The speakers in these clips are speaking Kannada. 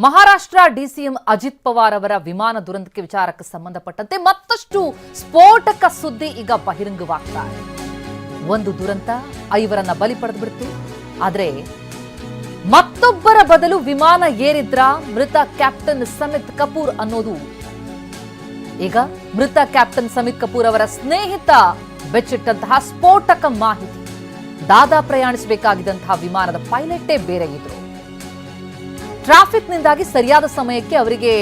ಮಹಾರಾಷ್ಟ್ರ ಡಿಸಿಎಂ ಅಜಿತ್ ಪವಾರ್ ಅವರ ವಿಮಾನ ದುರಂತಕ್ಕೆ ವಿಚಾರಕ್ಕೆ ಸಂಬಂಧಪಟ್ಟಂತೆ ಮತ್ತಷ್ಟು ಸ್ಫೋಟಕ ಸುದ್ದಿ ಈಗ ಬಹಿರಂಗವಾಗ್ತಾ ಇದೆ. ಒಂದು ದುರಂತ 5ರನ್ನ ಬಲಿ ಪಡೆದುಬಿಡ್ತು. ಆದರೆ ಮತ್ತೊಬ್ಬರ ಬದಲು ವಿಮಾನ ಏರಿದ್ರ ಮೃತ ಕ್ಯಾಪ್ಟನ್ ಸಮಿತ್ ಕಪೂರ್ ಅನ್ನೋದು ಈಗ ಮೃತ ಕ್ಯಾಪ್ಟನ್ ಸಮಿತ್ ಕಪೂರ್ ಅವರ ಸ್ನೇಹಿತ ಬೆಚ್ಚಿಟ್ಟಂತಹ ಸ್ಫೋಟಕ ಮಾಹಿತಿ. ದಾದಾ ಪ್ರಯಾಣಿಸಬೇಕಾಗಿದ್ದಂತಹ ವಿಮಾನದ ಪೈಲಟೇ ಬೇರೆ ಇದ್ರು. ಟ್ರಾಫಿಕ್ನಿಂದಾಗಿ ಸರಿಯಾದ ಸಮಯಕ್ಕೆ ಅವರಿಗೆ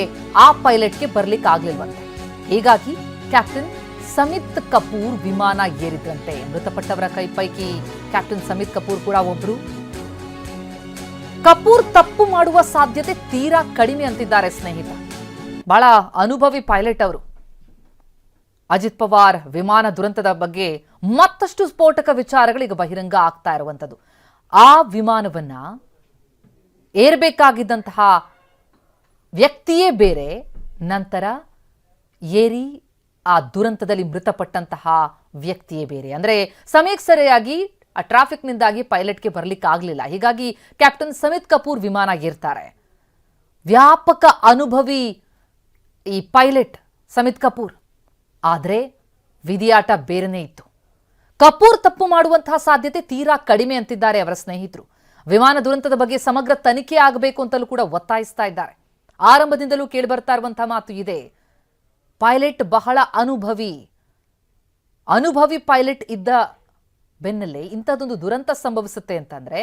ಆ ಪೈಲಟ್ಗೆ ಬರ್ಲಿಕ್ಕೆ ಆಗ್ಲಿಲ್ವಂತೆ. ಹೀಗಾಗಿ ಕ್ಯಾಪ್ಟನ್ ಸಮಿತ್ ಕಪೂರ್ ವಿಮಾನ ಏರಿದ್ರಂತೆ. ಮೃತಪಟ್ಟವರ ಪೈಕಿ ಕ್ಯಾಪ್ಟನ್ ಸಮಿತ್ ಕಪೂರ್ ಕೂಡ ಒಬ್ರು. ಕಪೂರ್ ತಪ್ಪು ಮಾಡುವ ಸಾಧ್ಯತೆ ತೀರಾ ಕಡಿಮೆ ಅಂತಿದ್ದಾರೆ ಸ್ನೇಹಿತ. ಬಹಳ ಅನುಭವಿ ಪೈಲಟ್ ಅವರು. ಅಜಿತ್ ಪವಾರ್ ವಿಮಾನ ದುರಂತದ ಬಗ್ಗೆ ಮತ್ತಷ್ಟು ಸ್ಫೋಟಕ ವಿಚಾರಗಳು ಬಹಿರಂಗ ಆಗ್ತಾ ಇರುವಂತದ್ದು. ಆ ವಿಮಾನವನ್ನ ಏರ್ಬೇಕಾಗಿದ್ದಂತಹ ವ್ಯಕ್ತಿಯೇ ಬೇರೆ, ನಂತರ ಏರಿ ಆ ದುರಂತದಲ್ಲಿ ಮೃತಪಟ್ಟಂತಹ ವ್ಯಕ್ತಿಯೇ ಬೇರೆ. ಅಂದ್ರೆ ಸಮಯಕ್ಕೆ ಸರಿಯಾಗಿ ಆ ಟ್ರಾಫಿಕ್ನಿಂದಾಗಿ ಪೈಲಟ್ಗೆ ಬರ್ಲಿಕ್ಕೆ ಆಗ್ಲಿಲ್ಲ. ಹೀಗಾಗಿ ಕ್ಯಾಪ್ಟನ್ ಸಮಿತ್ ಕಪೂರ್ ವಿಮಾನ ಏರ್ತಾರೆ. ವ್ಯಾಪಕ ಅನುಭವಿ ಈ ಪೈಲಟ್ ಸಮಿತ್ ಕಪೂರ್. ಆದರೆ ವಿಧಿಯಾಟ ಬೇರೆನೇ ಇತ್ತು. ಕಪೂರ್ ತಪ್ಪು ಮಾಡುವಂತಹ ಸಾಧ್ಯತೆ ತೀರಾ ಕಡಿಮೆ ಅಂತಿದ್ದಾರೆ ಅವರ ಸ್ನೇಹಿತರು. ವಿಮಾನ ದುರಂತದ ಬಗ್ಗೆ ಸಮಗ್ರ ತನಿಖೆ ಆಗಬೇಕು ಅಂತಲೂ ಕೂಡ ಒತ್ತಾಯಿಸ್ತಾ ಇದ್ದಾರೆ. ಆರಂಭದಿಂದಲೂ ಕೇಳಿ ಬರ್ತಾ ಇರುವಂತಹ ಮಾತು ಇದೆ, ಪೈಲಟ್ ಬಹಳ ಅನುಭವಿ ಪೈಲಟ್ ಇದ್ದ ಬೆನ್ನಲ್ಲೇ ಇಂಥದ್ದೊಂದು ದುರಂತ ಸಂಭವಿಸುತ್ತೆ ಅಂತಂದ್ರೆ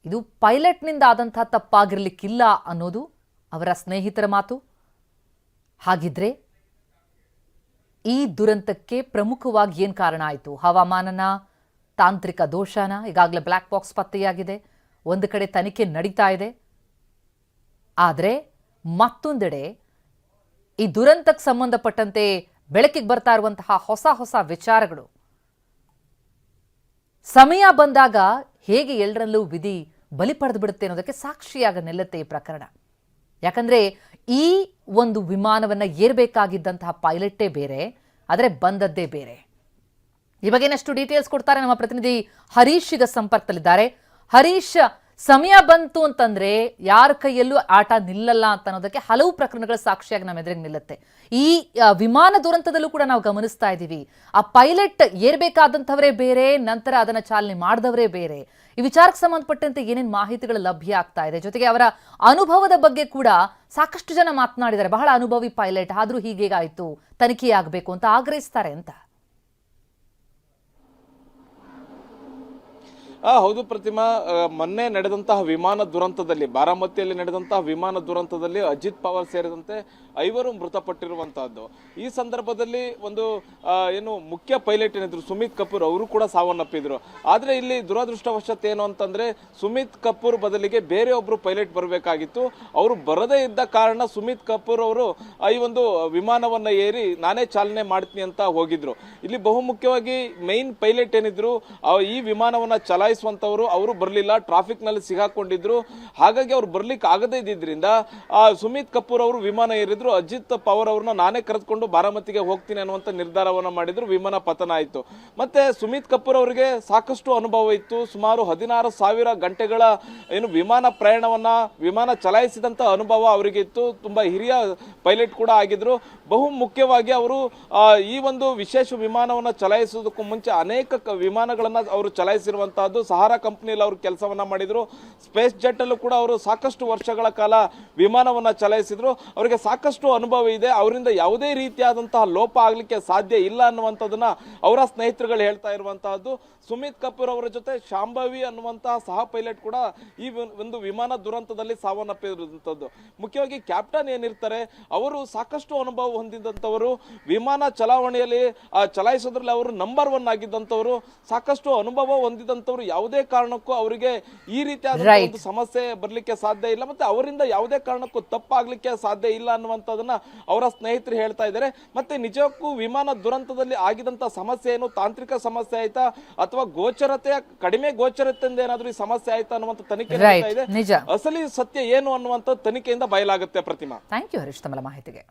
ಇದು ಪೈಲಟ್ನಿಂದ ಆದಂತಹ ತಪ್ಪಾಗಿರ್ಲಿಕ್ಕಿಲ್ಲ ಅನ್ನೋದು ಅವರ ಸ್ನೇಹಿತರ ಮಾತು. ಹಾಗಿದ್ರೆ ಈ ದುರಂತಕ್ಕೆ ಪ್ರಮುಖವಾಗಿ ಏನ್ ಕಾರಣ ಆಯಿತು? ಹವಾಮಾನನ, ತಾಂತ್ರಿಕ ದೋಷನ? ಈಗಾಗಲೇ ಬ್ಲ್ಯಾಕ್ ಬಾಕ್ಸ್ ಪತ್ತೆಯಾಗಿದೆ. ಒಂದು ಕಡೆ ತನಿಖೆ ನಡೀತಾ ಇದೆ. ಆದರೆ ಮತ್ತೊಂದೆಡೆ ಈ ದುರಂತಕ್ಕೆ ಸಂಬಂಧಪಟ್ಟಂತೆ ಬೆಳಕಿಗೆ ಬರ್ತಾ ಇರುವಂತಹ ಹೊಸ ವಿಚಾರಗಳು ಸಮಯ ಬಂದಾಗ ಹೇಗೆ ಎಲ್ಲರಲ್ಲೂ ವಿಧಿ ಬಲಿ ಪಡೆದು ಬಿಡುತ್ತೆ ಅನ್ನೋದಕ್ಕೆ ಸಾಕ್ಷಿಯಾಗ ನಿಲ್ಲುತ್ತೆ ಈ ಪ್ರಕರಣ. ಯಾಕಂದ್ರೆ ಈ ಒಂದು ವಿಮಾನವನ್ನ ಏರ್ಬೇಕಾಗಿದ್ದಂತಹ ಪೈಲಟೇ ಬೇರೆ, ಆದರೆ ಬಂದದ್ದೇ ಬೇರೆ. ಈ ಬಗ್ಗೆ ಇನ್ನಷ್ಟು ಡೀಟೇಲ್ಸ್ ಕೊಡ್ತಾರೆ ನಮ್ಮ ಪ್ರತಿನಿಧಿ ಹರೀಶ್ ಈಗ ಸಂಪರ್ಕದಲ್ಲಿದ್ದಾರೆ. ಹರೀಶ್, ಸಮಯ ಬಂತು ಅಂತಂದ್ರೆ ಯಾರ ಕೈಯಲ್ಲೂ ಆಟ ನಿಲ್ಲಲ್ಲ ಅಂತ ಅನ್ನೋದಕ್ಕೆ ಹಲವು ಪ್ರಕರಣಗಳ ಸಾಕ್ಷಿಯಾಗಿ ನಮ್ಮ ಎದುರಿಗೆ ನಿಲ್ಲುತ್ತೆ. ಈ ವಿಮಾನ ದುರಂತದಲ್ಲೂ ಕೂಡ ನಾವು ಗಮನಿಸ್ತಾ ಇದ್ದೀವಿ, ಆ ಪೈಲಟ್ ಏರ್ಬೇಕಾದಂಥವರೇ ಬೇರೆ, ನಂತರ ಅದನ್ನ ಚಾಲನೆ ಮಾಡಿದವರೇ ಬೇರೆ. ಈ ವಿಚಾರಕ್ಕೆ ಸಂಬಂಧಪಟ್ಟಂತೆ ಏನೇನು ಮಾಹಿತಿಗಳು ಲಭ್ಯ ಆಗ್ತಾ ಇದೆ, ಜೊತೆಗೆ ಅವರ ಅನುಭವದ ಬಗ್ಗೆ ಕೂಡ ಸಾಕಷ್ಟು ಜನ ಮಾತನಾಡಿದ್ದಾರೆ. ಬಹಳ ಅನುಭವಿ ಪೈಲಟ್, ಆದ್ರೂ ಹೀಗೇಗಾಯ್ತು, ತನಿಖೆ ಆಗಬೇಕು ಅಂತ ಆಗ್ರಹಿಸ್ತಾರೆ ಅಂತ. ಹೌದು ಪ್ರತಿಮಾ, ಮೊನ್ನೆ ನಡೆದಂತಹ ವಿಮಾನ ದುರಂತದಲ್ಲಿ, ಬಾರಾಮತಿಯಲ್ಲಿ ನಡೆದಂತಹ ವಿಮಾನ ದುರಂತದಲ್ಲಿ ಅಜಿತ್ ಪವಾರ್ ಸೇರಿದಂತೆ 5 ಮೃತಪಟ್ಟಿರುವಂತಹದ್ದು. ಈ ಸಂದರ್ಭದಲ್ಲಿ ಒಂದು ಏನು ಮುಖ್ಯ ಪೈಲಟ್ ಏನಿದ್ರು ಸುಮಿತ್ ಕಪೂರ್, ಅವರು ಕೂಡ ಸಾವನ್ನಪ್ಪಿದ್ರು. ಆದ್ರೆ ಇಲ್ಲಿ ದುರದೃಷ್ಟವಶತ್ ಏನು ಅಂತಂದ್ರೆ ಸುಮಿತ್ ಕಪೂರ್ ಬದಲಿಗೆ ಬೇರೆ ಒಬ್ರು ಪೈಲಟ್ ಬರಬೇಕಾಗಿತ್ತು. ಅವರು ಬರದೇ ಇದ್ದ ಕಾರಣ ಸುಮಿತ್ ಕಪೂರ್ ಅವರು ಈ ಒಂದು ವಿಮಾನವನ್ನ ಏರಿ ನಾನೇ ಚಾಲನೆ ಮಾಡ್ತೀನಿ ಅಂತ ಹೋಗಿದ್ರು. ಇಲ್ಲಿ ಬಹುಮುಖ್ಯವಾಗಿ ಮೈನ್ ಪೈಲಟ್ ಏನಿದ್ರು ಈ ವಿಮಾನವನ್ನ ಚಲಾಯಿಸುವಂತವರು ಅವರು ಬರಲಿಲ್ಲ, ಟ್ರಾಫಿಕ್ ನಲ್ಲಿ ಸಿಗಾಕೊಂಡಿದ್ರು. ಹಾಗಾಗಿ ಅವ್ರು ಬರ್ಲಿಕ್ಕೆ ಆಗದೇ ಇದ್ದಿದ್ರಿಂದ ಸುಮಿತ್ ಕಪೂರ್ ಅವರು ವಿಮಾನ ಏರಿದ್ರು. ಅಜಿತ್ ಪವಾರ್ ಅವ್ರನ್ನ ನಾನೇ ಕರೆದುಕೊಂಡು ಬಾರಾಮತಿಗೆ ಹೋಗ್ತೀನಿ ಅನ್ನುವಂತ ನಿರ್ಧಾರವನ್ನ ಮಾಡಿದ್ರು. ವಿಮಾನ ಪತನ ಆಯ್ತು. ಮತ್ತೆ ಸುಮಿತ್ ಕಪೂರ್ ಅವರಿಗೆ ಸಾಕಷ್ಟು ಅನುಭವ ಇತ್ತು. ಸುಮಾರು 16,000 ಗಂಟೆಗಳ ಏನು ವಿಮಾನ ಚಲಾಯಿಸಿದಂತ ಅನುಭವ ಅವರಿಗೆ ಇತ್ತು. ತುಂಬಾ ಹಿರಿಯ ಪೈಲಟ್ ಕೂಡ ಆಗಿದ್ರು. ಬಹು ಮುಖ್ಯವಾಗಿ ಅವರು ಈ ಒಂದು ವಿಶೇಷ ವಿಮಾನವನ್ನ ಚಲಾಯಿಸುವುದಕ್ಕೂ ಮುಂಚೆ ಅನೇಕ ವಿಮಾನಗಳನ್ನ ಅವರು ಚಲಾಯಿಸಿರುವಂತಹದ್ದು. ಸಹಾರಾ ಕಂಪನಿಯಲ್ಲಿ ಅವರು ಕೆಲಸವನ್ನ ಮಾಡಿದ್ರು. ಸ್ಪೇಸ್ ಜೆಟ್ ಅಲ್ಲೂ ಕೂಡ ಅವರು ಸಾಕಷ್ಟು ವರ್ಷಗಳ ಕಾಲ ವಿಮಾನವನ್ನ ಚಲಾಯಿಸಿದ್ರು. ಅವರಿಗೆ ಸಾಕಷ್ಟು ಅನುಭವ ಇದೆ. ಅವರಿಂದ ಯಾವುದೇ ರೀತಿಯಾದಂತಹ ಲೋಪ ಆಗ್ಲಿಕ್ಕೆ ಸಾಧ್ಯ ಇಲ್ಲ ಅನ್ನುವಂಥದ್ದನ್ನ ಅವರ ಸ್ನೇಹಿತರುಗಳು ಹೇಳ್ತಾ ಇರುವಂತಹದ್ದು. ಸುಮಿತ್ ಕಪೂರ್ ಅವರ ಜೊತೆ ಶಾಂಭವಿ ಅನ್ನುವಂತಹ ಸಹ ಪೈಲಟ್ ಕೂಡ ಈ ಒಂದು ವಿಮಾನ ದುರಂತದಲ್ಲಿ ಸಾವನ್ನಪ್ಪಿರುವಂತದ್ದು. ಮುಖ್ಯವಾಗಿ ಕ್ಯಾಪ್ಟನ್ ಏನಿರ್ತಾರೆ ಅವರು ಸಾಕಷ್ಟು ಅನುಭವ ಹೊಂದಿದಂತವರು, ವಿಮಾನ ಚಲಾವಣೆಯಲ್ಲಿ ಚಲಾಯಿಸೋದ್ರಲ್ಲಿ ಅವರು ನಂಬರ್ 1 ಆಗಿದ್ದಂತವರು, ಸಾಕಷ್ಟು ಅನುಭವ ಹೊಂದಿದಂತವರು. ಯಾವುದೇ ಕಾರಣಕ್ಕೂ ಅವರಿಗೆ ಈ ರೀತಿಯಾದ ಒಂದು ಸಮಸ್ಯೆ ಬರ್ಲಿಕ್ಕೆ ಸಾಧ್ಯ ಇಲ್ಲ, ಮತ್ತೆ ಅವರಿಂದ ಯಾವುದೇ ಕಾರಣಕ್ಕೂ ತಪ್ಪಾಗ್ಲಿಕ್ಕೆ ಸಾಧ್ಯ ಇಲ್ಲ ಅನ್ನುವಂಥದ್ದನ್ನ ಅವರ ಸ್ನೇಹಿತರು ಹೇಳ್ತಾ ಇದ್ದಾರೆ. ಮತ್ತೆ ನಿಜಕ್ಕೂ ವಿಮಾನ ದುರಂತದಲ್ಲಿ ಆಗಿದಂತ ಸಮಸ್ಯೆ ಏನು, ತಾಂತ್ರಿಕ ಸಮಸ್ಯೆ ಆಯ್ತಾ ಅಥವಾ ಕಡಿಮೆ ಗೋಚರತೆಯಿಂದ ಏನಾದ್ರೂ ಈ ಸಮಸ್ಯೆ ಆಯ್ತಾ ಅನ್ನುವಂಥ ತನಿಖೆ ನಡೀತಾ ಇದೆ. ಅಸಲಿ ಸತ್ಯ ಏನು ಅನ್ನುವಂಥ ತನಿಖೆಯಿಂದ ಬಯಲಾಗುತ್ತೆ ಪ್ರತಿಮಾ. ಥ್ಯಾಂಕ್ ಯು ಹರೀಶ್ ತಮ್ಮ ಮಾಹಿತಿಗೆ.